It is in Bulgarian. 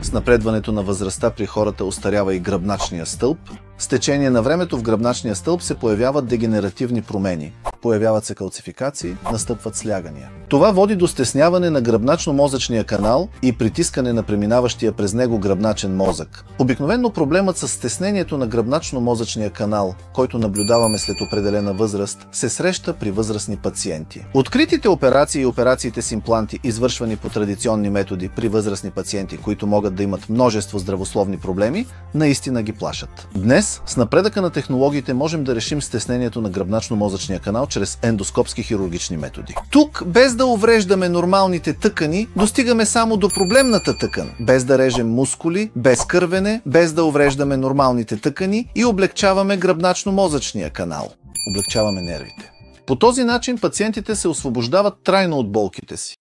С напредването на възрастта при хората остарява и гръбначния стълб. С течение на времето в гръбначния стълб се появяват дегенеративни промени. Появяват се калцификации, настъпват слягания. Това води до стесняване на гръбначно-мозъчния канал и притискане на преминаващия през него гръбначен мозък. Обикновено проблемът с стеснението на гръбначно-мозъчния канал, който наблюдаваме след определена възраст, се среща при възрастни пациенти. Откритите операции и операциите с импланти, извършвани по традиционни методи при възрастни пациенти, които могат да имат множество здравословни проблеми, наистина ги плашат. Днес, с напредъка на технологиите, можем да решим стеснението на гръбначно-мозъчния канал чрез ендоскопски хирургични методи. Тук, без да увреждаме нормалните тъкани, достигаме само до проблемната тъкан, без да режем мускули, без кървене, без да увреждаме нормалните тъкани и облегчаваме гръбначно-мозъчния канал. Облегчаваме нервите. По този начин пациентите се освобождават трайно от болките си.